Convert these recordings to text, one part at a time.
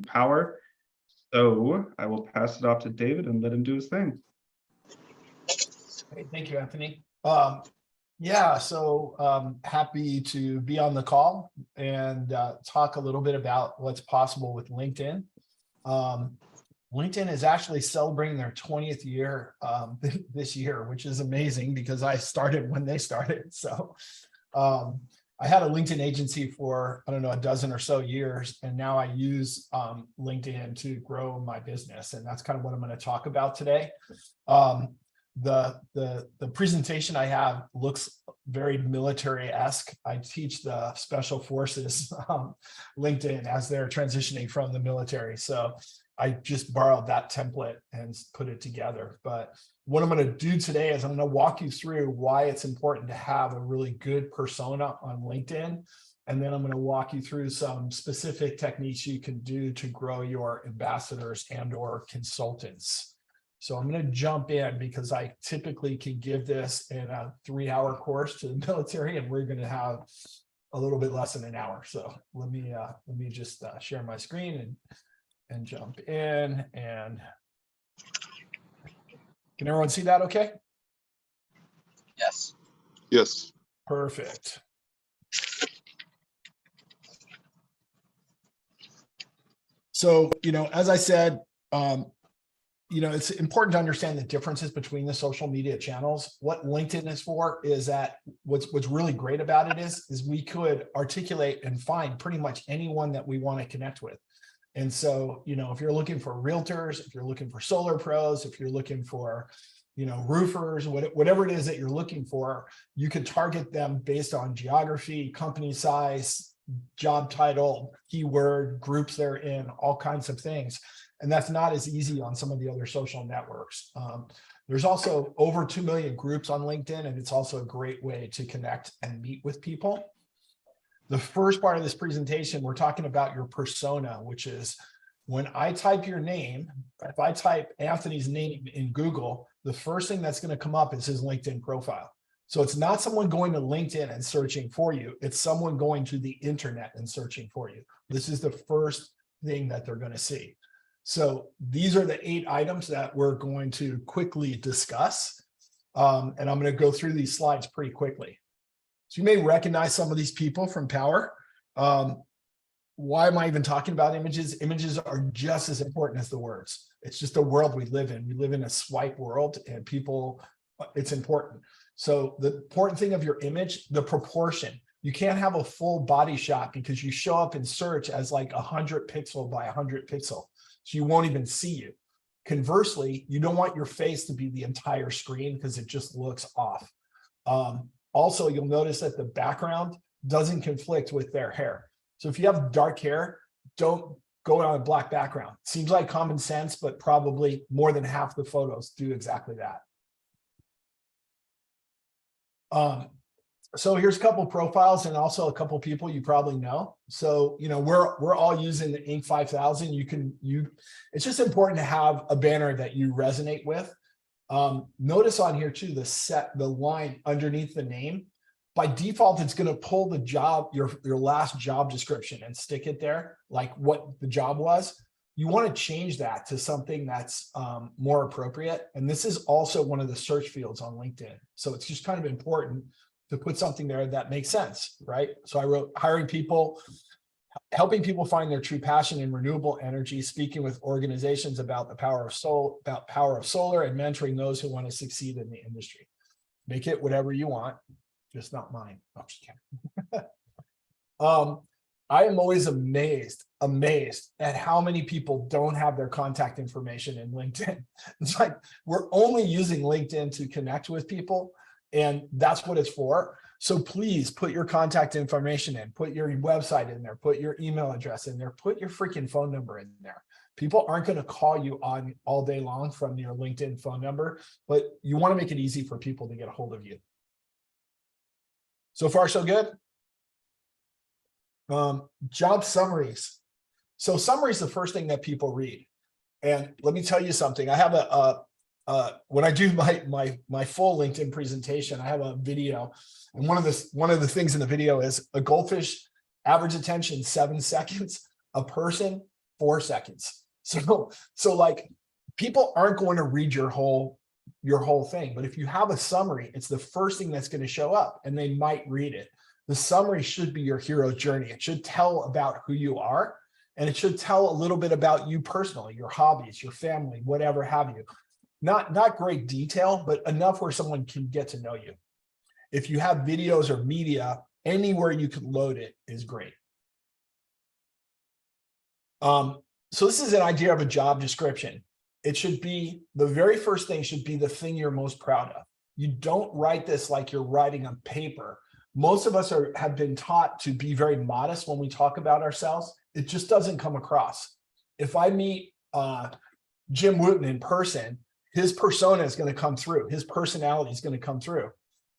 power. So I will pass it off to David and let him do his thing. Hey, thank you, Anthony. Happy to be on the call and talk a little bit about what's possible with LinkedIn. LinkedIn is actually celebrating their 20th year this year, which is amazing because I started when they started. So I had a LinkedIn agency for, I don't know, a dozen or so years, and now I use LinkedIn to grow my business. And that's kind of what I'm going to talk about today. The presentation I have looks very military-esque. I teach the special forces LinkedIn as they're transitioning from the military. So I just borrowed that template and put it together. But what I'm going to do today is I'm going to walk you through why it's important to have a really good persona on LinkedIn. And then I'm going to walk you through some specific techniques you can do to grow your ambassadors and or consultants. So I'm going to jump in because I typically can give this in a 3-hour course to the military, and we're going to have a little bit less than an hour. So let me just share my screen and jump in. And can everyone see that okay? Yes. Yes. Perfect. So, as I said, it's important to understand the differences between the social media channels. What LinkedIn is for is that what's really great about it is we could articulate and find pretty much anyone that we want to connect with. And so, if you're looking for realtors, if you're looking for solar pros, if you're looking for, roofers, whatever it is that you're looking for, you could target them based on geography, company size, job title, keyword, groups they're in, all kinds of things. And that's not as easy on some of the other social networks. There's also over 2 million groups on LinkedIn, and it's also a great way to connect and meet with people. The first part of this presentation, we're talking about your persona, which is when I type your name, if I type Anthony's name in Google, the first thing that's going to come up is his LinkedIn profile. So it's not someone going to LinkedIn and searching for you. It's someone going to the internet and searching for you. This is the first thing that they're going to see. So these are the 8 items that we're going to quickly discuss. And I'm going to go through these slides pretty quickly. So you may recognize some of these people from Power. Why am I even talking about images? Images are just as important as the words. It's just the world we live in. We live in a swipe world, and people, it's important. So the important thing of your image, the proportion. You can't have a full body shot because you show up in search as like 100 pixel by 100 pixel. So you won't even see you. Conversely, you don't want your face to be the entire screen because it just looks off. Also, you'll notice that the background doesn't conflict with their hair. So if you have dark hair, don't go on a black background. Seems like common sense, but probably more than half the photos do exactly that. So here's a couple of profiles and also a couple of people you probably know. So, we're all using the Inc. 5000. It's just important to have a banner that you resonate with. Notice on here too, the line underneath the name. By default, it's going to pull the job, your last job description and stick it there, like what the job was. You want to change that to something that's more appropriate. And this is also one of the search fields on LinkedIn. So it's just kind of important to put something there that makes sense, right? So I wrote hiring people, helping people find their true passion in renewable energy, speaking with organizations about the power of solar, and mentoring those who want to succeed in the industry. Make it whatever you want, just not mine. I'm just kidding. I am always amazed at how many people don't have their contact information in LinkedIn. It's like we're only using LinkedIn to connect with people, and that's what it's for. So please put your contact information in, put your website in there, put your email address in there, put your freaking phone number in there. People aren't going to call you on all day long from your LinkedIn phone number, but you want to make it easy for people to get a hold of you. So far, so good. Job summaries. So summary is the first thing that people read. And let me tell you something. I have when I do my full LinkedIn presentation, I have a video, and one of the things in the video is a goldfish, average attention 7 seconds, a person 4 seconds. So like people aren't going to read your whole thing, but if you have a summary, it's the first thing that's going to show up and they might read it. The summary should be your hero's journey. It should tell about who you are, and it should tell a little bit about you personally, your hobbies, your family, whatever have you. Not great detail, but enough where someone can get to know you. If you have videos or media, anywhere you can load it is great. So this is an idea of a job description. It should be, the very first thing should be the thing you're most proud of. You don't write this like you're writing on paper. Most of us have been taught to be very modest when we talk about ourselves. It just doesn't come across. If I meet Jim Wooten in person, his persona is going to come through. His personality is going to come through.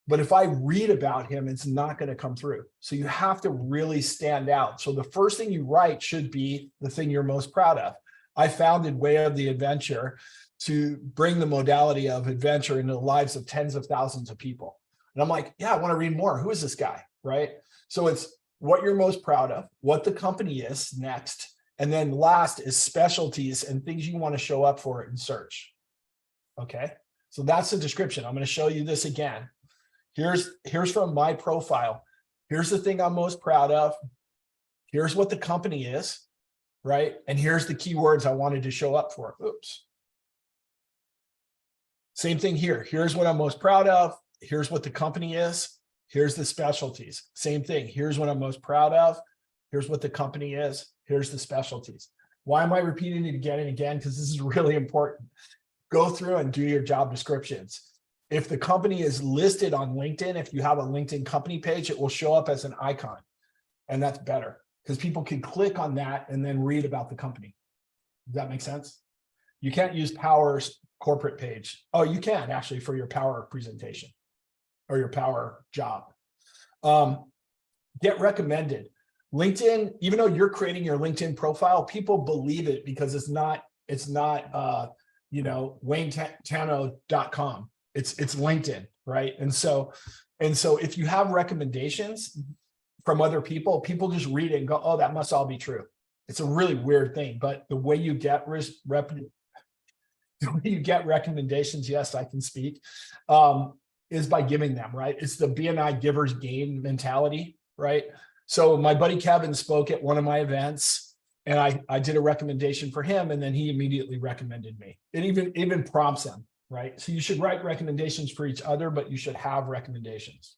But if I read about him, it's not going to come through. So you have to really stand out. So the first thing you write should be the thing you're most proud of. I founded Way of the Adventure to bring the modality of adventure into the lives of tens of thousands of people. And I'm like, yeah, I want to read more. Who is this guy, right? So it's what you're most proud of, what the company is next, and then last is specialties and things you want to show up for in search. Okay, so that's the description. I'm going to show you this again. Here's from my profile. Here's the thing I'm most proud of. Here's what the company is, right? And here's the keywords I wanted to show up for. Oops. Same thing here. Here's what I'm most proud of. Here's what the company is. Here's the specialties. Same thing. Here's what I'm most proud of. Here's what the company is. Here's the specialties. Why am I repeating it again and again? Because this is really important. Go through and do your job descriptions. If the company is listed on LinkedIn, if you have a LinkedIn company page, it will show up as an icon. And that's better because people can click on that and then read about the company. Does that make sense? You can't use Power's corporate page. Oh, you can actually for your Power presentation or your Power job. Get recommended. LinkedIn, even though you're creating your LinkedIn profile, people believe it because it's not WayneTano.com. It's LinkedIn, right? And so if you have recommendations from other people, people just read it and go, oh, that must all be true. It's a really weird thing, but the way you get recommendations, yes, I can speak, is by giving them, right? It's the BNI giver's gain mentality, right? So my buddy Kevin spoke at one of my events and I did a recommendation for him and then he immediately recommended me. It even prompts him, right? So you should write recommendations for each other, but you should have recommendations.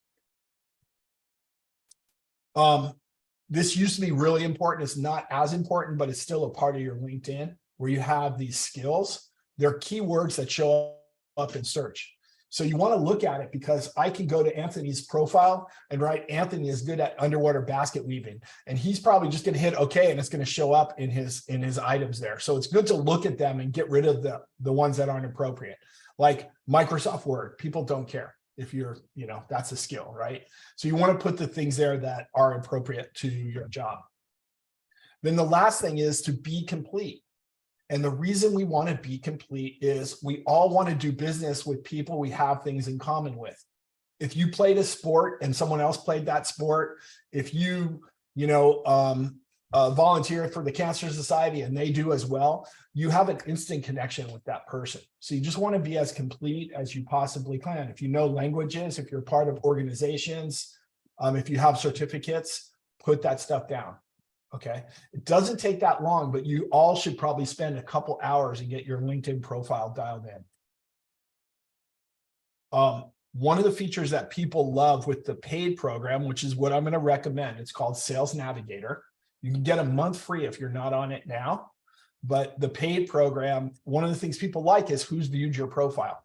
This used to be really important. It's not as important, but it's still a part of your LinkedIn where you have these skills. They're keywords that show up in search. So you want to look at it because I can go to Anthony's profile and write Anthony is good at underwater basket weaving. And he's probably just going to hit OK and it's going to show up in his items there. So it's good to look at them and get rid of the ones that aren't appropriate. Like Microsoft Word, people don't care if you're, that's a skill, right? So you want to put the things there that are appropriate to your job. Then the last thing is to be complete. And the reason we want to be complete is we all want to do business with people we have things in common with. If you played a sport and someone else played that sport, if you, volunteer for the Cancer Society and they do as well, you have an instant connection with that person. So you just want to be as complete as you possibly can. If you know languages, if you're part of organizations, if you have certificates, put that stuff down. Okay, it doesn't take that long, but you all should probably spend a couple hours and get your LinkedIn profile dialed in. One of the features that people love with the paid program, which is what I'm going to recommend, it's called Sales Navigator. You can get a month free if you're not on it now, but the paid program, one of the things people like is who's viewed your profile.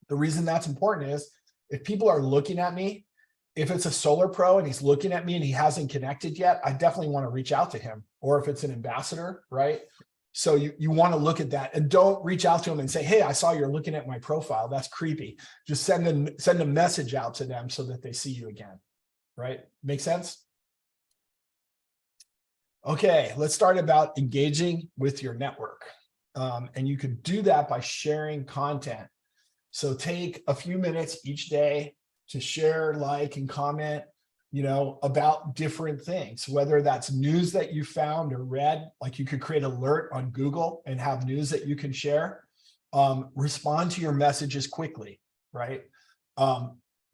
The reason that's important is if people are looking at me, if it's a solar pro and he's looking at me and he hasn't connected yet, I definitely want to reach out to him. Or if it's an ambassador, right? So you want to look at that and don't reach out to him and say, hey, I saw you're looking at my profile. That's creepy. Just send a message out to them so that they see you again, right? Make sense? Okay, let's start about engaging with your network. And you could do that by sharing content. So take a few minutes each day to share, like, and comment about different things, whether that's news that you found or read. Like you could create an alert on Google and have news that you can share. Respond to your messages quickly, right?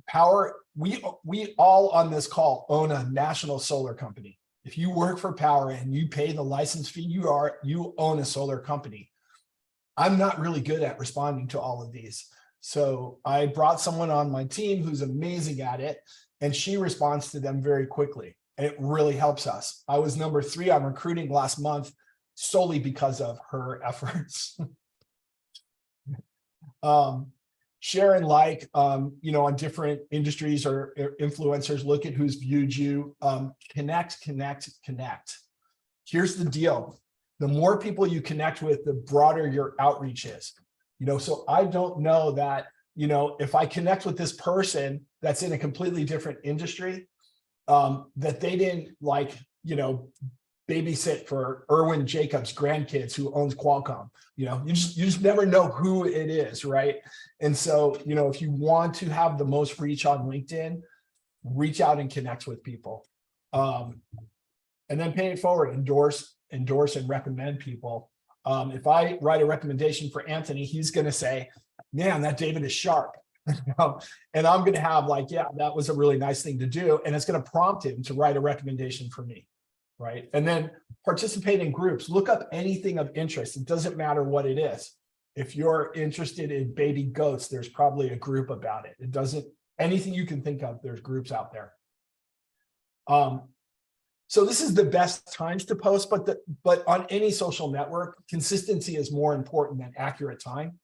Power, we all on this call own a national solar company. If you work for Power and you pay the license fee, you own a solar company. I'm not really good at responding to all of these. So I brought someone on my team who's amazing at it, and she responds to them very quickly. And it really helps us. I was number 3 on recruiting last month solely because of her efforts. Share and like, on different industries or influencers, look at who's viewed you, connect. Here's the deal. The more people you connect with, the broader your outreach is. So I don't know that, if I connect with this person that's in a completely different industry, that they didn't babysit for Erwin Jacobs' grandkids who owns Qualcomm. You just never know who it is, right? And so, if you want to have the most reach on LinkedIn, reach out and connect with people. And then pay it forward, endorse and recommend people. If I write a recommendation for Anthony, he's going to say, man, that David is sharp. And I'm going to have yeah, that was a really nice thing to do. And it's going to prompt him to write a recommendation for me. Right. And then participate in groups, look up anything of interest. It doesn't matter what it is. If you're interested in baby goats, there's probably a group about it. It doesn't, anything you can think of, there's groups out there. So this is the best times to post, but on any social network, consistency is more important than accurate time.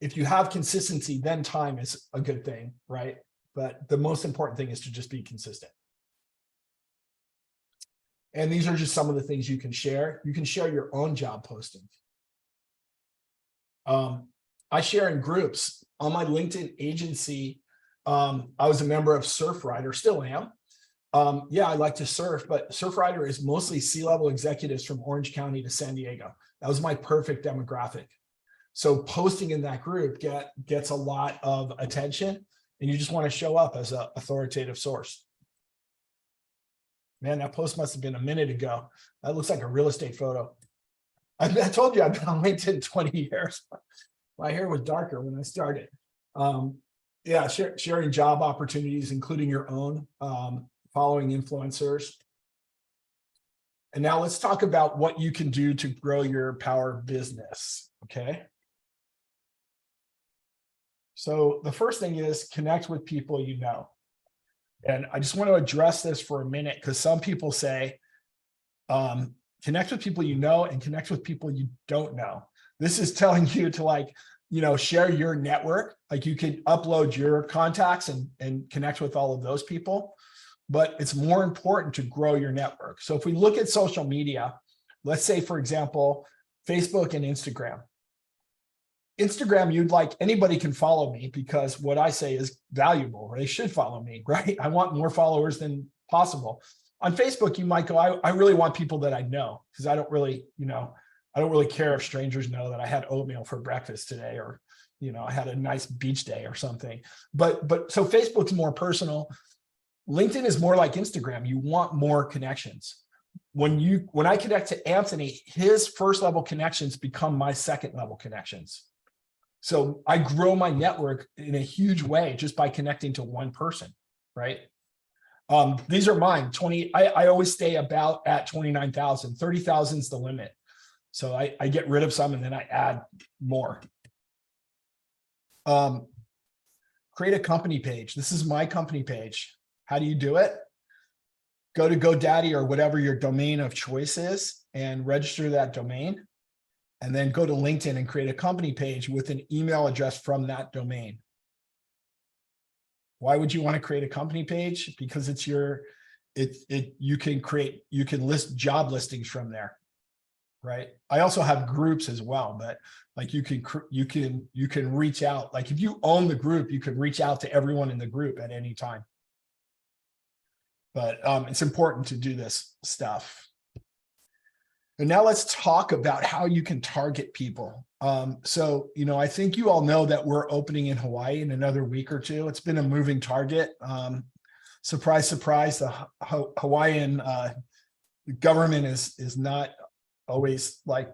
If you have consistency, then time is a good thing, right? But the most important thing is to just be consistent. And these are just some of the things you can share. You can share your own job postings. I share in groups. On my LinkedIn agency, I was a member of Surfrider, still am. Yeah, I like to surf, but Surfrider is mostly C-level executives from Orange County to San Diego. That was my perfect demographic. So posting in that group gets a lot of attention, and you just want to show up as an authoritative source. Man, that post must have been a minute ago. That looks like a real estate photo. I told you I've been on LinkedIn 20 years. My hair was darker when I started. Yeah, sharing job opportunities, including your own, following influencers. And now let's talk about what you can do to grow your Power business, okay? So the first thing is connect with people you know. And I just want to address this for a minute because some people say, connect with people you know and connect with people you don't know. This is telling you to share your network. Like you could upload your contacts and connect with all of those people, but it's more important to grow your network. So if we look at social media, let's say, for example, Facebook and Instagram. Instagram, anybody can follow me because what I say is valuable. They should follow me, right? I want more followers than possible. On Facebook, you might go, I really want people that I know because I don't really care if strangers know that I had oatmeal for breakfast today or, I had a nice beach day or something. But so Facebook's more personal. LinkedIn is more like Instagram. You want more connections. When I connect to Anthony, his first level connections become my second level connections. So I grow my network in a huge way just by connecting to one person, right? These are mine. I always stay about at 29,000. 30,000 is the limit. So I get rid of some and then I add more. Create a company page. This is my company page. How do you do it? Go to GoDaddy or whatever your domain of choice is and register that domain. And then go to LinkedIn and create a company page with an email address from that domain. Why would you want to create a company page? Because you can list job listings from there, right? I also have groups as well, but you can reach out. Like if you own the group, you can reach out to everyone in the group at any time. But it's important to do this stuff. And now let's talk about how you can target people. So, I think you all know that we're opening in Hawaii in another week or two. It's been a moving target. surprise, surprise, the Hawaiian government is not always like,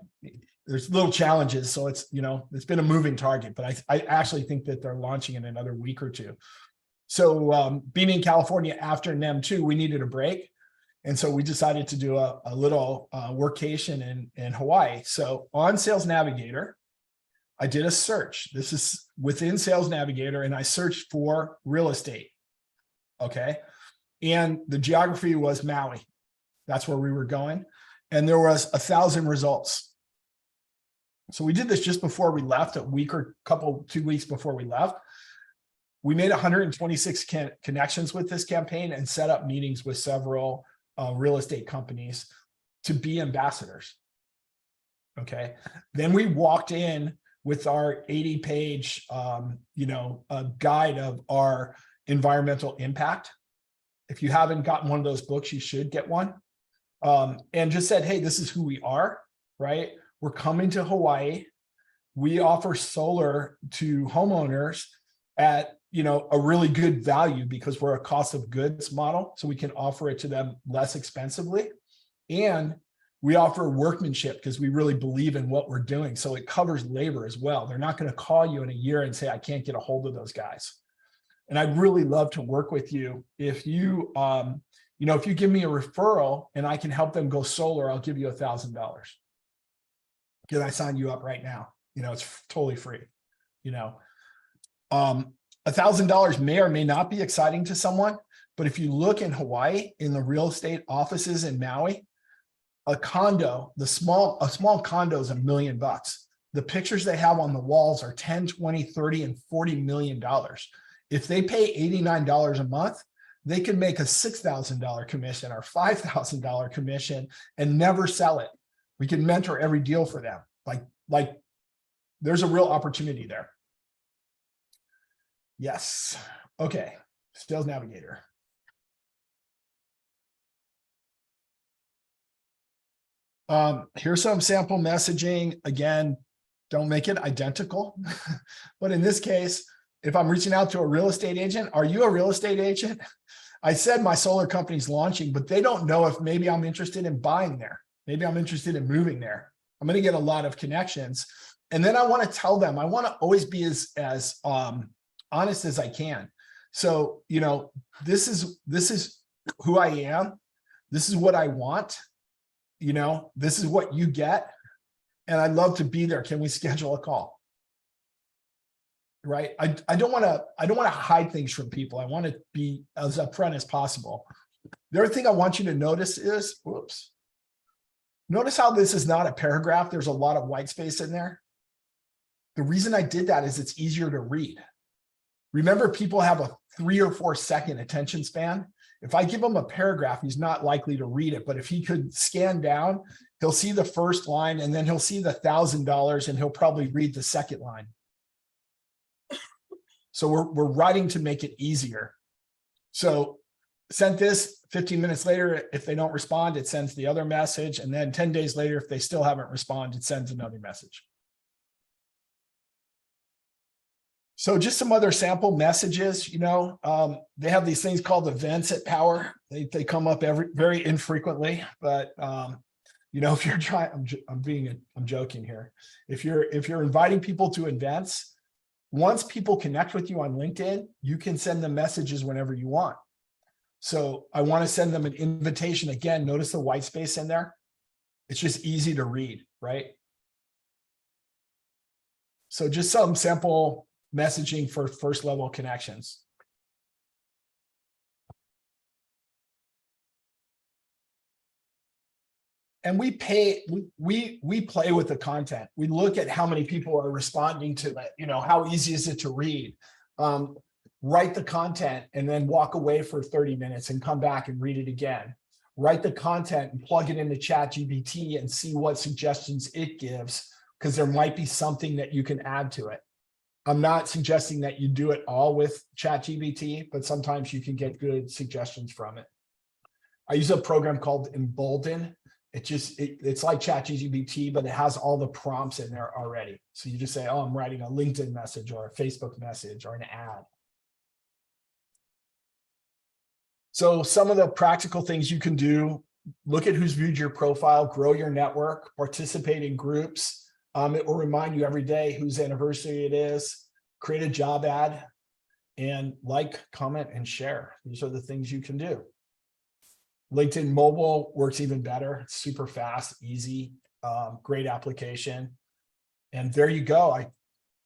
there's little challenges. So it's, it's been a moving target, but I actually think that they're launching in another week or two. So being in California after NEM 2, we needed a break. And so we decided to do a little workation in Hawaii. So on Sales Navigator, I did a search. This is within Sales Navigator, and I searched for real estate. Okay. And the geography was Maui. That's where we were going. And there was 1,000 results. So we did this just before we left, a week or 2 weeks before we left. We made 126 connections with this campaign and set up meetings with several real estate companies to be ambassadors. Okay. Then we walked in with our 80-page, guide of our environmental impact. If you haven't gotten one of those books, you should get one. And just said, hey, this is who we are, right? We're coming to Hawaii. We offer solar to homeowners at, a really good value because we're a cost of goods model. So we can offer it to them less expensively. And we offer workmanship because we really believe in what we're doing. So it covers labor as well. They're not going to call you in a year and say, I can't get a hold of those guys. And I'd really love to work with you. If you, if you give me a referral and I can help them go solar, I'll give you $1,000. Can I sign you up right now? It's totally free. $1,000 may or may not be exciting to someone, but if you look in Hawaii, in the real estate offices in Maui, a condo, a small condo is $1 million. The pictures they have on the walls are 10, 20, 30, and $40 million. If they pay $89 a month, they can make a $6,000 commission or $5,000 commission and never sell it. We can mentor every deal for them. Like there's a real opportunity there. Yes. Okay. Sales Navigator. Here's some sample messaging. Again, don't make it identical. But in this case, if I'm reaching out to a real estate agent, are you a real estate agent? I said my solar company's launching, but they don't know if maybe I'm interested in buying there. Maybe I'm interested in moving there. I'm going to get a lot of connections. And then I want to tell them, I want to always be as honest as I can. So, this is who I am. This is what I want. This is what you get. And I'd love to be there. Can we schedule a call? Right. I don't want to hide things from people. I want to be as upfront as possible. The other thing I want you to notice is, notice how this is not a paragraph. There's a lot of white space in there. The reason I did that is it's easier to read. Remember, people have a 3 or 4 second attention span. If I give him a paragraph, he's not likely to read it. But if he could scan down, he'll see the first line and then he'll see the $1,000 and he'll probably read the second line. So we're writing to make it easier. So sent this 15 minutes later. If they don't respond, it sends the other message. And then 10 days later, if they still haven't responded, it sends another message. So just some other sample messages, they have these things called events at Power. They come up very infrequently, but if you're trying, I'm joking here. If you're inviting people to events, once people connect with you on LinkedIn, you can send them messages whenever you want. So I want to send them an invitation. Again, notice the white space in there. It's just easy to read, right? So just some sample messaging for first level connections. And we play with the content. We look at how many people are responding to it. How easy is it to read? Write the content and then walk away for 30 minutes and come back and read it again. Write the content and plug it into ChatGPT and see what suggestions it gives, because there might be something that you can add to it. I'm not suggesting that you do it all with ChatGPT, but sometimes you can get good suggestions from it. I use a program called Embolden. It's like ChatGPT, but it has all the prompts in there already. So you just say, oh, I'm writing a LinkedIn message or a Facebook message or an ad. So some of the practical things you can do, look at who's viewed your profile, grow your network, participate in groups. It will remind you every day whose anniversary it is, create a job ad, and like, comment, and share. These are the things you can do. LinkedIn mobile works even better. It's super fast, easy, great application. And there you go. I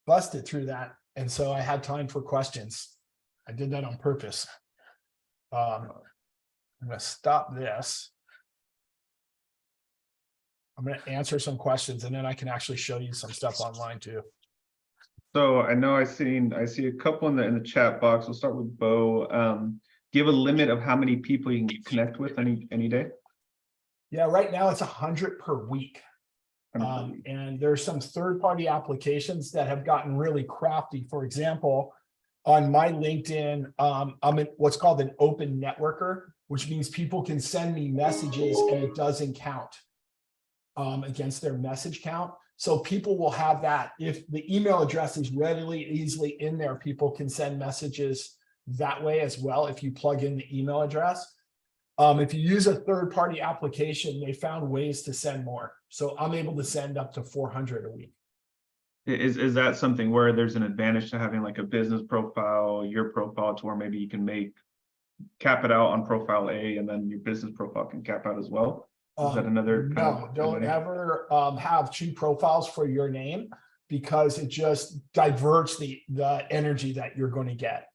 busted through that. And so I had time for questions. I did that on purpose. I'm going to stop this. I'm going to answer some questions, and then I can actually show you some stuff online too. So I know I see a couple in the chat box. We'll start with Bo. Do you have a limit of how many people you can connect with any day? Yeah, right now it's 100 per week. And there's some third-party applications that have gotten really crafty. For example, on my LinkedIn, I'm what's called an open networker, which means people can send me messages and it doesn't count against their message count. So people will have that. If the email address is easily in there, people can send messages that way as well if you plug in the email address. If you use a third-party application, they found ways to send more. So I'm able to send up to 400 a week. Is that something where there's an advantage to having like a business profile, your profile, to where maybe you can cap it out on profile A, and then your business profile can cap out as well? Is that another kind No, don't ever have two profiles for your name, because it just diverts the energy that you're going to get.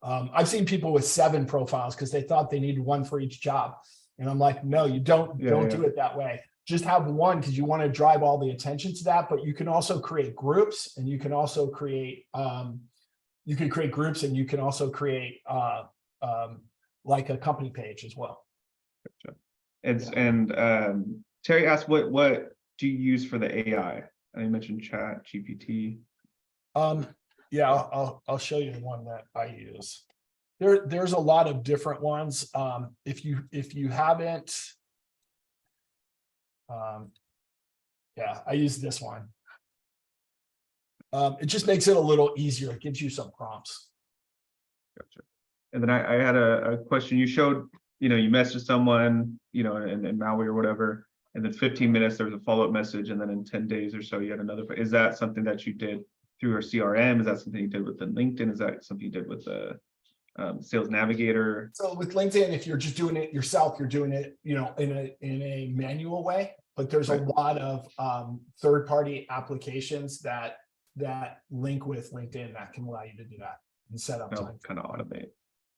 I've seen people with 7 profiles because they thought they needed one for each job. And I'm like, no, you don't do it that way. Just have one, because you want to drive all the attention to that. But you can also create groups, and you can also create like a company page as well. Gotcha. And Terry asked, what do you use for the AI? I mentioned Chat GPT. Yeah, I'll show you the one that I use. There's a lot of different ones. If you haven't, yeah, I use this one. It just makes it a little easier. It gives you some prompts. Gotcha. And then I had a question. You showed, you messaged someone, in Maui or whatever, and then 15 minutes, there was a follow-up message, and then in 10 days or so, you had another. Is that something that you did through your CRM? Is that something you did within LinkedIn? Is that something you did with the Sales Navigator? So with LinkedIn, if you're just doing it yourself, you're doing it, in a manual way. But there's a lot of third-party applications that link with LinkedIn that can allow you to do that and set up time. Kind of automate.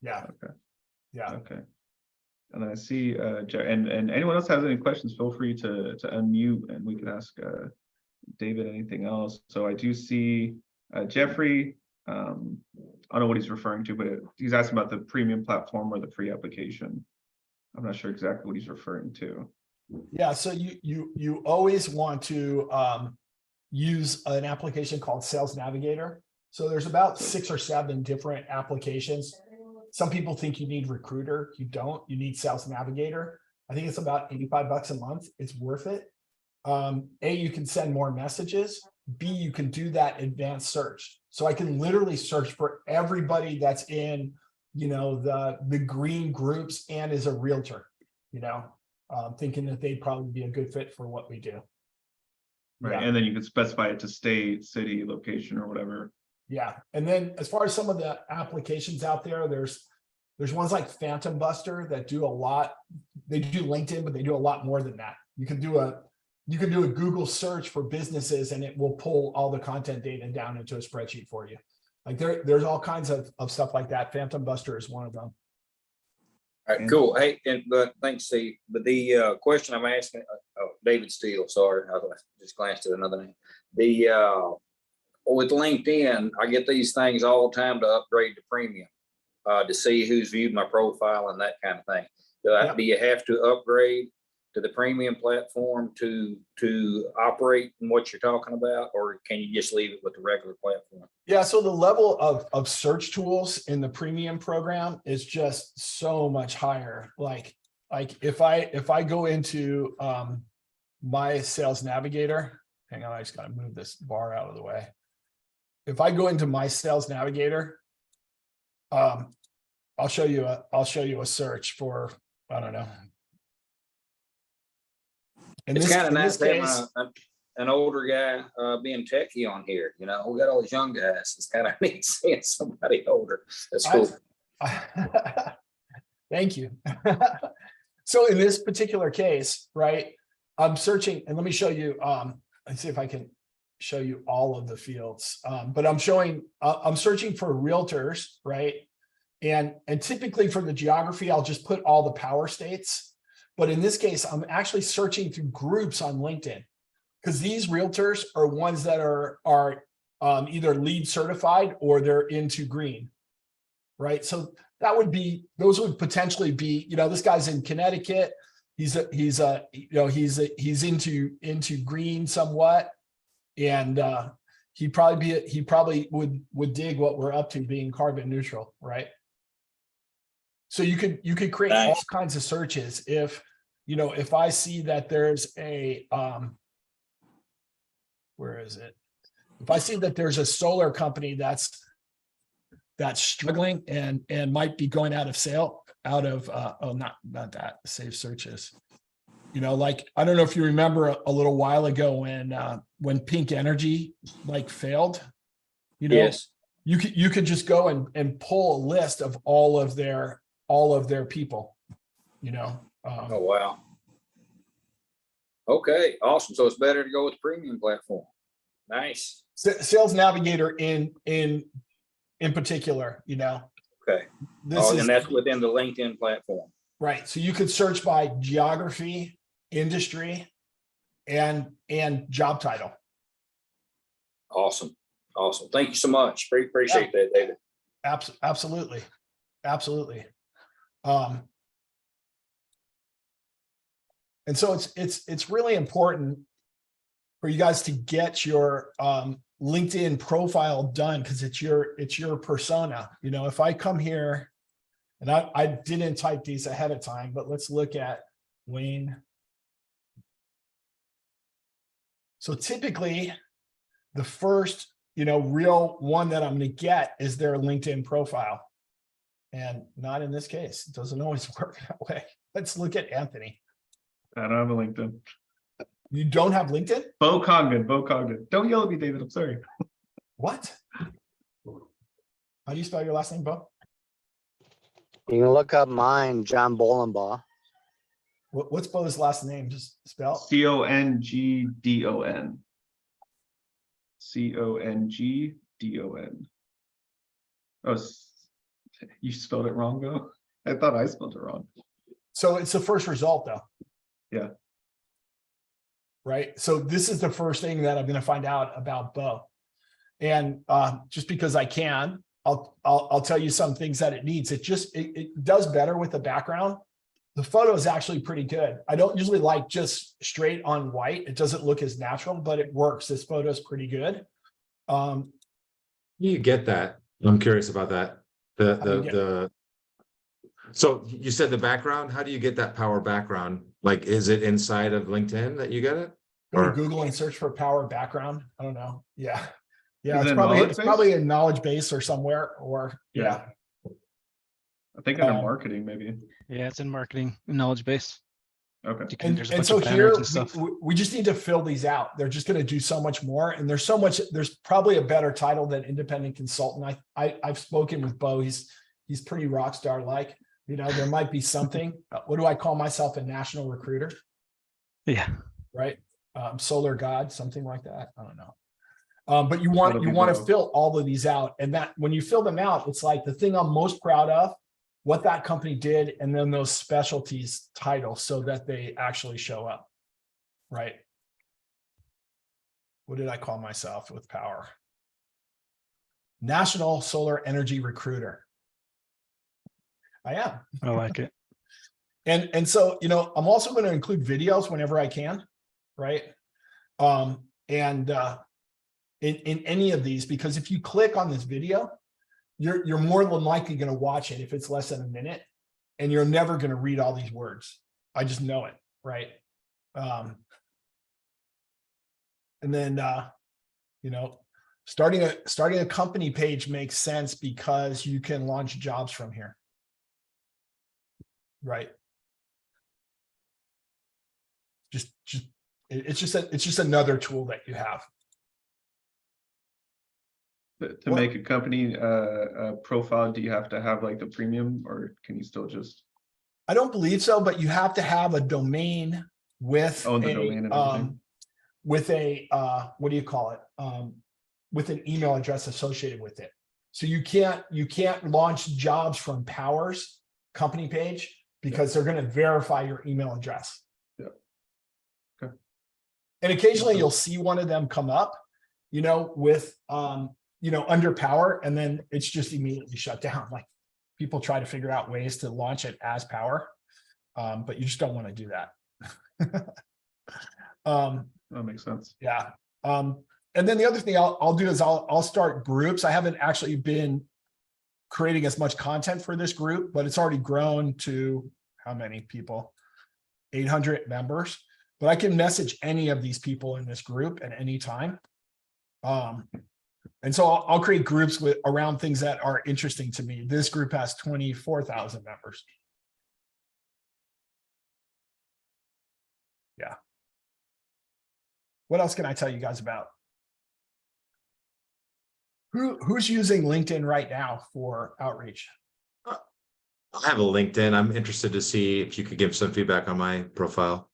Yeah. Okay. Yeah. Okay. And then I see, and anyone else has any questions, feel free to unmute, and we can ask David anything else. So I do see Jeffrey. I don't know what he's referring to, but he's asking about the premium platform or the free application. I'm not sure exactly what he's referring to. Yeah, so you always want to use an application called Sales Navigator. So there's about 6 or 7 different applications. Some people think you need Recruiter. You don't. You need Sales Navigator. I think it's about $85 a month. It's worth it. A, you can send more messages. B, you can do that advanced search. So I can literally search for everybody that's in, the green groups and is a realtor, thinking that they'd probably be a good fit for what we do. Right. Yeah. And then you can specify it to state, city, location, or whatever. Yeah. And then as far as some of the applications out there, there's ones like Phantom Buster that do a lot. They do LinkedIn, but they do a lot more than that. You can do a Google search for businesses, and it will pull all the content data down into a spreadsheet for you. Like there's all kinds of stuff like that. Phantom Buster is one of them. All right, cool. Hey, but thanks, Steve. But the question I'm asking, David Steele, sorry, I just glanced at another name. With LinkedIn, I get these things all the time to upgrade to premium, to see who's viewed my profile and that kind of thing. Do you have to upgrade to the premium platform to operate in what you're talking about, or can you just leave it with the regular platform? Yeah, so the level of search tools in the premium program is just so much higher. Like if I go into my Sales Navigator, hang on, I just got to move this bar out of the way. If I go into my Sales Navigator, I'll show you a search for, I don't know. It's kind of nice having an older guy being techie on here. You know, we got all these young guys. It's kind of neat seeing somebody older. That's cool. Thank you. So in this particular case, right, I'm searching, and let me show you, let's see if I can show you all of the fields. But I'm searching for realtors, right? And typically for the geography, I'll just put all the power states. But in this case, I'm actually searching through groups on LinkedIn, because these realtors are ones that are either lead certified or they're into green, right? So that would be, those would potentially be, you know, this guy's in Connecticut. He's into green somewhat, and he probably would dig what we're up to, being carbon neutral, right? So you could create all kinds of searches. If, you know, if I see that there's a where is it? If I see that there's a solar company that's struggling and might be going out of not that, save searches. You know, like, I don't know if you remember a little while ago when Pink Energy like failed, you know, Yes. you could just go and pull a list of all of their people, you know. Oh, wow. Okay, awesome. So it's better to go with the premium platform. Nice. Sales Navigator in particular, you know. Okay. And that's within the LinkedIn platform. Right. So you could search by geography, industry, and job title. Awesome. Awesome. Thank you so much. Appreciate that, David. Absolutely. Absolutely. And so it's really important for you guys to get your LinkedIn profile done, because it's your persona. You know, if I come here, and I didn't type these ahead of time, but let's look at Wayne. So typically the first, you know, real one that I'm going to get is their LinkedIn profile. And not in this case. It doesn't always work that way. Let's look at Anthony. I don't have a LinkedIn. You don't have LinkedIn? Bo Cogden. Don't yell at me, David. I'm sorry. What? How do you spell your last name, Bo? You can look up mine, John Bolenbaugh. What's Bo's last name? Just spell. Congdon. Congdon. Oh, you spelled it wrong, Bo? I thought I spelled it wrong. So it's the first result, though. Yeah. Right. So this is the first thing that I'm going to find out about Bo. And just because I can, I'll tell you some things that it needs. It does better with the background. The photo is actually pretty good. I don't usually like just straight on white. It doesn't look as natural, but it works. This photo is pretty good. You get that. I'm curious about that. So you said the background. How do you get that power background? Like, is it inside of LinkedIn that you get it? Go to Or Google and search for power background. I don't know. Yeah. Yeah. Is It's it probably a knowledge base or somewhere, or yeah. I think under marketing, maybe. Yeah, it's in marketing knowledge base. Okay. There's a And bunch so of banners here and stuff. we just need to fill these out. They're just going to do so much more. And there's probably a better title than independent consultant. I've spoken with Bo. He's pretty rock star like, you know, there might be something. What do I call myself? A national recruiter? Yeah. Right. Solar God, something like that. I don't know. But you want to fill all of these out. And that when you fill them out, it's like the thing I'm most proud of, what that company did, and then those specialties titles so that they actually show up. Right. What did I call myself with power? National Solar Energy Recruiter. I am. I like it. And so, you know, I'm also going to include videos whenever I can. Right. In any of these, because if you click on this video, you're more than likely going to watch it if it's less than a minute, and you're never going to read all these words. I just know it, right? And then you know, starting a company page makes sense because you can launch jobs from here, Right. It's just another tool that you have. To make a company profile, do you have to have like the premium, or can you still just I don't believe so, but you have to have a domain with own the domain and everything? with a what do you call it? With an email address associated with it. So you can't launch jobs from Power's company page because they're going to verify your email address. Yeah. Okay. And occasionally you'll see one of them come up, with under Power, and then it's just immediately shut down. Like people try to figure out ways to launch it as Power, but you just don't want to do that. That makes sense. Yeah. And then the other thing I'll do is I'll start groups. I haven't actually been creating as much content for this group, but it's already grown to how many people? 800 members. But I can message any of these people in this group at any time. And so I'll create groups around things that are interesting to me. This group has 24,000 members. Yeah. What else can I tell you guys about? Who's using LinkedIn right now for outreach? I have a LinkedIn. I'm interested to see if you could give some feedback on my profile.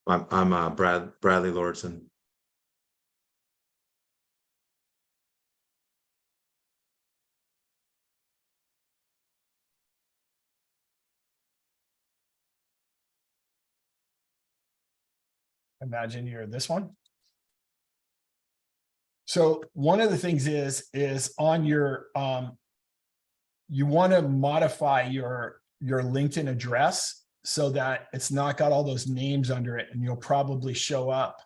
I'm Bradley Lordson. Imagine you're this one. So one of the things is on your you want to modify your LinkedIn address so that it's not got all those names under it, and you'll probably show up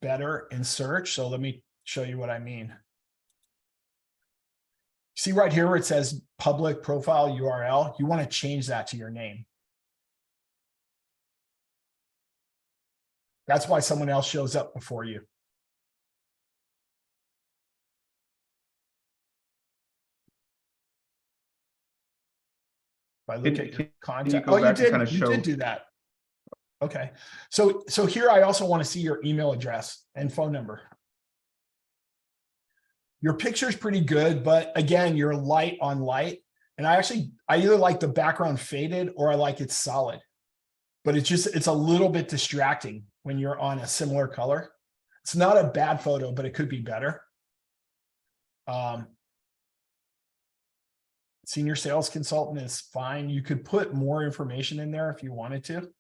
better in search. So let me show you what I mean. See right here where it says public profile URL, you want to change that to your name. That's why someone else shows up before you. If I look at your content, oh, you did do that. Okay, so here I also want to see your email address and phone number. Your picture is pretty good, but again, you're light on light, and I either like the background faded or I like it solid, but it's a little bit distracting when you're on a similar color. It's not a bad photo, but it could be better. Senior sales consultant is fine. You could put more information in there if you wanted to.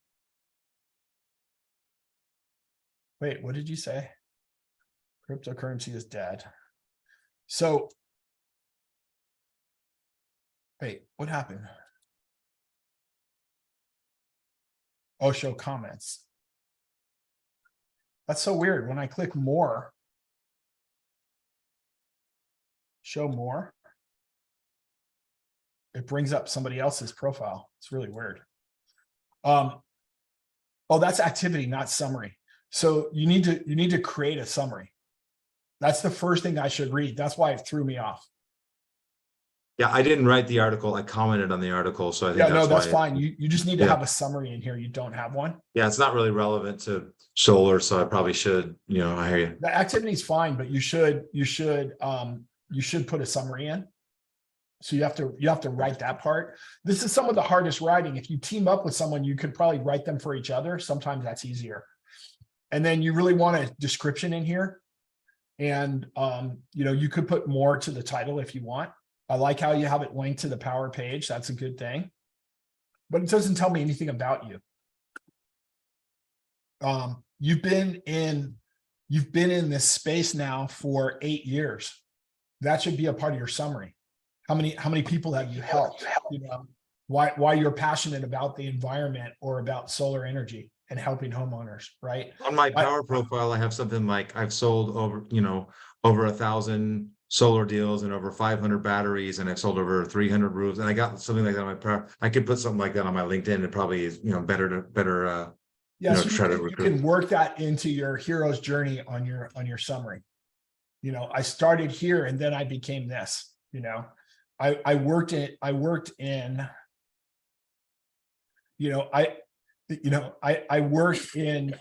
Wait, what did you say? Cryptocurrency is dead. So, wait, what happened? Oh, show comments. That's so weird. When I click more, show more, it brings up somebody else's profile. It's really weird. Oh, that's activity, not summary. So you need to create a summary. That's the first thing I should read. That's why it threw me off. Yeah, I didn't write the article. I commented on the article, so I think that's fine. You just need to have a summary in here. You don't have one. Yeah, it's not really relevant to solar, so I probably should. I hear you. The activity is fine, but you should put a summary in. So you have to write that part. This is some of the hardest writing. If you team up with someone, you could probably write them for each other. Sometimes that's easier. And then you really want a description in here. And you could put more to the title if you want. I like how you have it linked to the Power page. That's a good thing. But it doesn't tell me anything about you. You've been in this space now for 8 years. That should be a part of your summary. How many people have you helped? Why you're passionate about the environment or about solar energy and helping homeowners, right? On my Power profile, I have something like I've sold over 1,000 solar deals and over 500 batteries, and I've sold over 300 roofs, and I got something like that on my Power. I could put something like that on my LinkedIn. It probably is better. So you can work that into your hero's journey on your summary. I started here and then I became this. I worked in, you know, I worked in,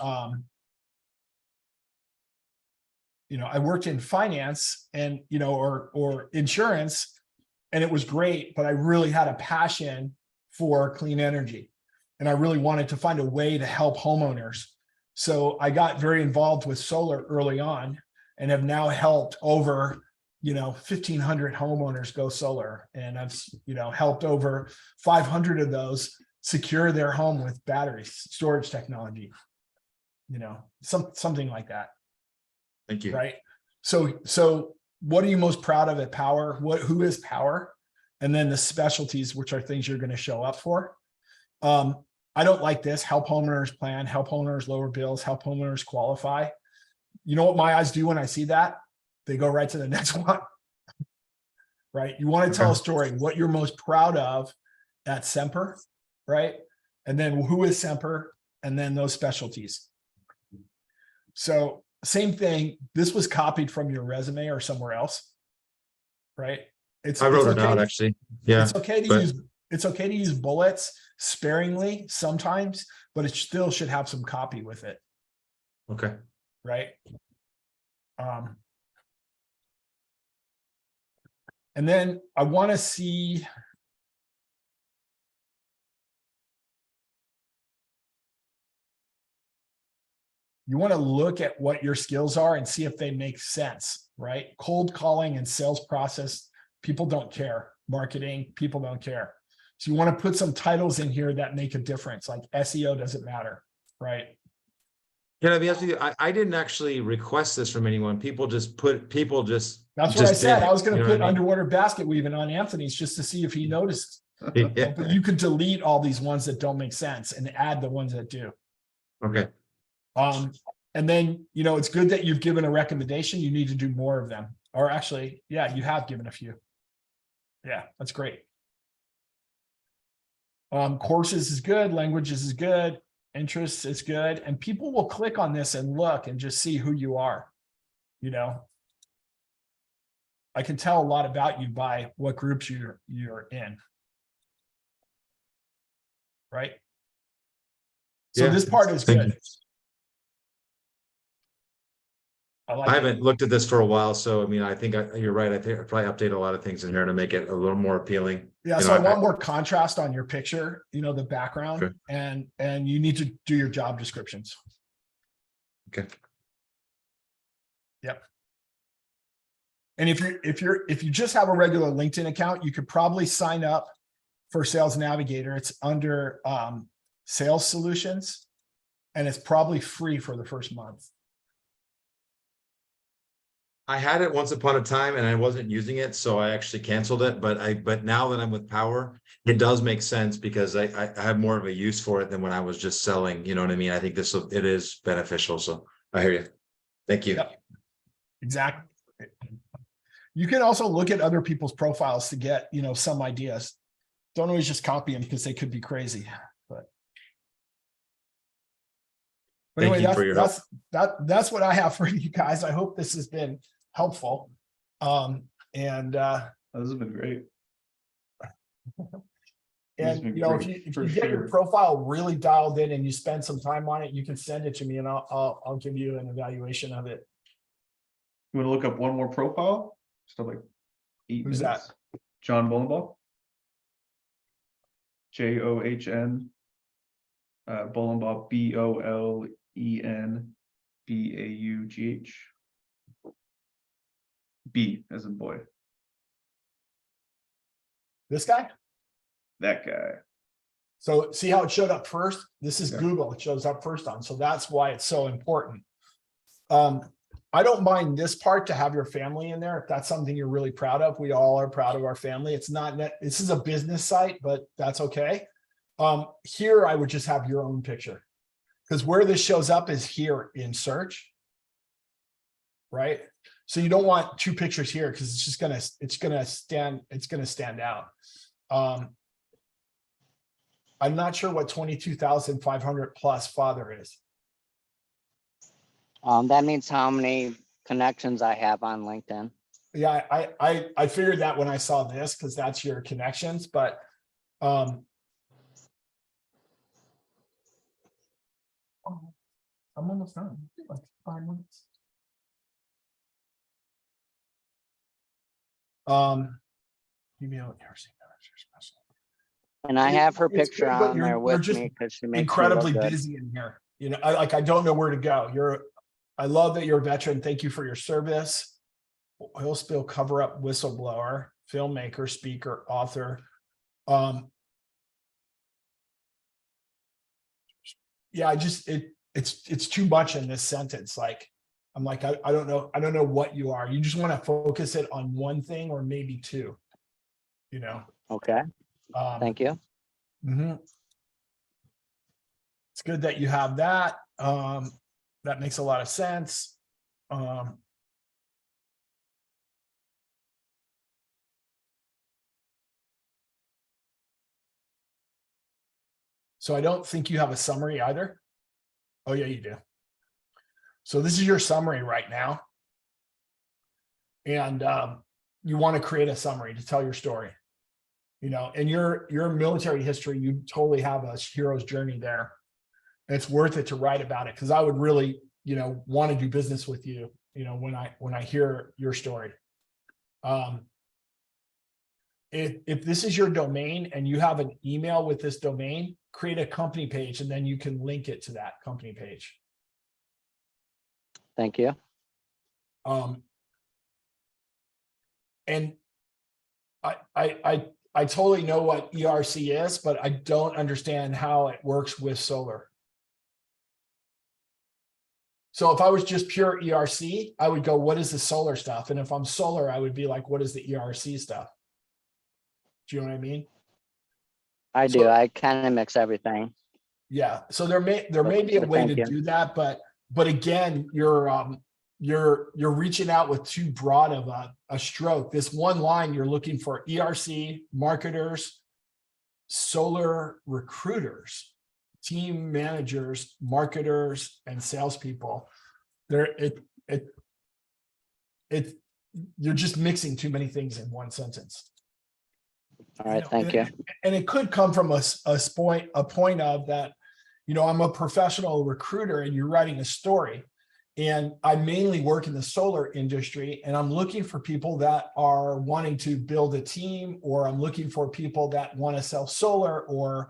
you know, I worked in finance and, you know, or insurance, and it was great, but I really had a passion for clean energy. And I really wanted to find a way to help homeowners. So I got very involved with solar early on and have now helped over, you know, 1,500 homeowners go solar. And I've, you know, helped over 500 of those secure their home with battery storage technology, you know, something like that. Thank you. Right. So what are you most proud of at Power? Who is Power? And then the specialties, which are things you're going to show up for. I don't like this. Help homeowners plan, help homeowners lower bills, help homeowners qualify. You know what my eyes do when I see that? They go right to the next one. Right. You want to tell a story, what you're most proud of at Semper, right? And then who is Semper, and then those specialties. So same thing. This was copied from your resume or somewhere else, right? I wrote it okay. out actually. Yeah. It's okay to use bullets sparingly sometimes, but it still should have some copy with it. Okay. Right. And then I want to see. You want to look at what your skills are and see if they make sense, right? Cold calling and sales process, people don't care. Marketing, people don't care. So you want to put some titles in here that make a difference, like SEO doesn't matter, right? Can I be honest with you? I didn't actually request this from anyone. People just. That's what I said. I was going to put underwater basket weaving on Anthony's just to see if he noticed. Yeah. But you could delete all these ones that don't make sense and add the ones that do. Okay. And then, you know, it's good that you've given a recommendation. You need to do more of them. Or actually, yeah, you have given a few. Yeah, that's great. Courses is good. Languages is good. Interests is good. And people will click on this and look and just see who you are. You know, I can tell a lot about you by what groups you're in. Right. So this part is good. I haven't looked at this for a while, so I mean, I think you're right. I think I probably update a lot of things in here to make it a little more appealing. Yeah, so I want more contrast on your picture, you know, the background, okay. and you need to do your job descriptions. Okay. Yep. And if you just have a regular LinkedIn account, you could probably sign up for Sales Navigator. It's under Sales Solutions, and it's probably free for the first month. I had it once upon a time and I wasn't using it, so I actually canceled it. But now that I'm with Power, it does make sense because I have more of a use for it than when I was just selling. You know what I mean? I think it is beneficial. So I hear you. Thank you. Yep. Exactly. You can also look at other people's profiles to get, you know, some ideas. Don't always just copy them because they could be crazy. But Thank anyway, you for your help. That's what I have for you guys. I hope this has been helpful. This has been great. And you know, if you get your profile really dialed in and you spend some time on it, you can send it to me and I'll give you an evaluation of it. You want to look up one more profile? Still like 8 Who's minutes. that? John Bolenbaugh. John Bolenbaugh, Bolenbaugh. B as in boy. This guy? That guy. So see how it showed up first? This is Yeah. Google. It shows up first on. So that's why it's so important. I don't mind this part to have your family in there. If that's something you're really proud of, we all are proud of our family. It's not, this is a business site, but that's okay. Here, I would just have your own picture because where this shows up is here in search. Right. So you don't want two pictures here because it's going to stand out. I'm not sure what 22,500 plus father is. That means how many connections I have on LinkedIn. Yeah, I figured that when I saw this, because that's your connections, but I'm almost done. Like 5 minutes. Email ERC manager special. And I have her It's picture good, but on there you're with just me because she makes me incredibly look good. busy in here. You know, I don't know where to go. I love that you're a veteran. Thank you for your service. Oil spill cover up whistleblower, filmmaker, speaker, author. Yeah, it's too much in this sentence. Like, I'm like, I don't know what you are. You just want to focus it on one thing or maybe two, you know? Okay, thank you. Mhm. It's good that you have that. That makes a lot of sense. So I don't think you have a summary either. Oh yeah, you do. So this is your summary right now. And you want to create a summary to tell your story. You know, and your military history, you totally have a hero's journey there. And it's worth it to write about it, because I would really, you know, want to do business with you, you know, when I hear your story. If this is your domain and you have an email with this domain, create a company page and then you can link it to that company page. Thank you. And I totally know what ERC is, but I don't understand how it works with solar. So if I was just pure ERC, I would go, what is the solar stuff? And if I'm solar, I would be like, what is the ERC stuff? Do you know what I mean? I do. I kind of mix everything. Yeah. So there may be a But way thank to you. do that, but again, you're reaching out with too broad of a stroke. This one line, you're looking for ERC, marketers, solar recruiters, team managers, marketers, and salespeople. You're just mixing too many things in one sentence. All right, thank you. And it could come from a point of that, you know, I'm a professional recruiter and you're writing a story. And I mainly work in the solar industry, and I'm looking for people that are wanting to build a team, or I'm looking for people that want to sell solar, or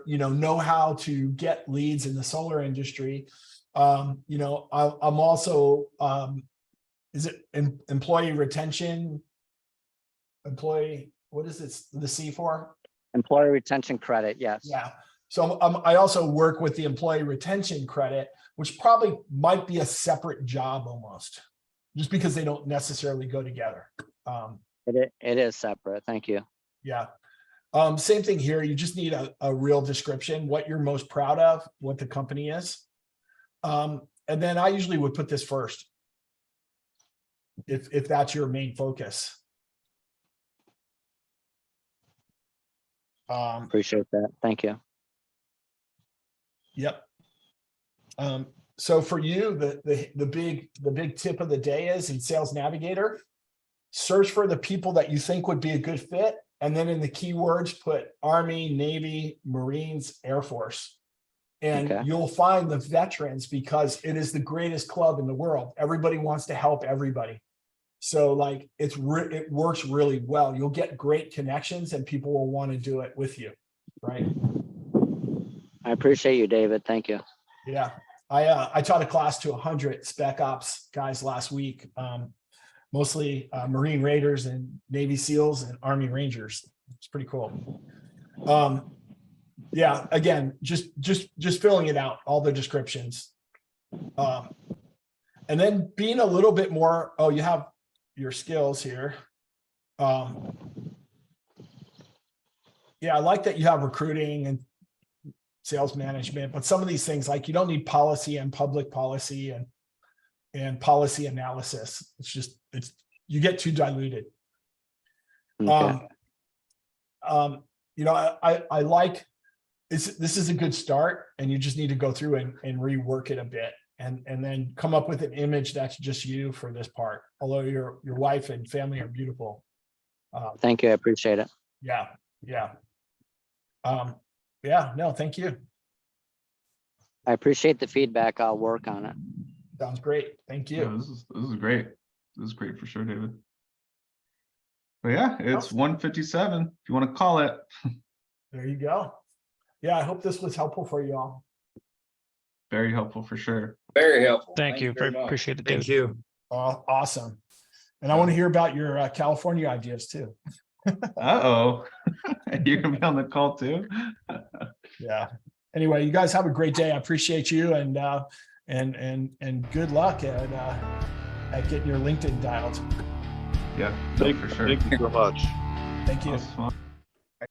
you know how to get leads in the solar industry. You know, I'm also is it employee retention? What is it, the C for? Employee retention credit, yes. Yeah. So I also work with the employee retention credit, which probably might be a separate job almost, just because they don't necessarily go together. It is separate. Thank you. Yeah. Same thing here. You just need a real description, what you're most proud of, what the company is. And then I usually would put this first, if that's your main focus. Appreciate that. Thank you. Yep. So for you, the big tip of the day is in Sales Navigator, search for the people that you think would be a good fit. And then in the keywords, put Army, Navy, Marines, Air Force. And Okay. you'll find the veterans, because it is the greatest club in the world. Everybody wants to help everybody. So like it works really well. You'll get great connections and people will want to do it with you. Right. I appreciate you, David. Thank you. Yeah. I taught a class to 100 spec ops guys last week. Mostly Marine Raiders and Navy SEALs and Army Rangers. It's pretty cool. Yeah, again, just filling it out, all the descriptions. And then being a little bit more, oh, you have your skills here. Yeah, I like that you have recruiting and sales management, but some of these things, like you don't need policy and public policy and policy analysis. You get too diluted. Okay. You know, I like this is a good start, and you just need to go through and rework it a bit and then come up with an image that's just you for this part. Although your wife and family are beautiful. Thank you. I appreciate it. Yeah, yeah. Yeah, no, thank you. I appreciate the feedback. I'll work on it. Sounds great. Thank Yeah, you. this is great. This is great for sure, David. But yeah, it's 1:57. If you want to call it. There you go. Yeah, I hope this was helpful for you all. Very helpful for sure. Very helpful. Thank you. very much. Appreciate it, Thank David. you. Awesome. And I want to hear about your California ideas too. Uh-oh. You're gonna be on the call too? Yeah. Anyway, you guys have a great day. I appreciate you and good luck at getting your LinkedIn dialed. Yeah, no, for sure. Thank you so much. Thank you. Awesome.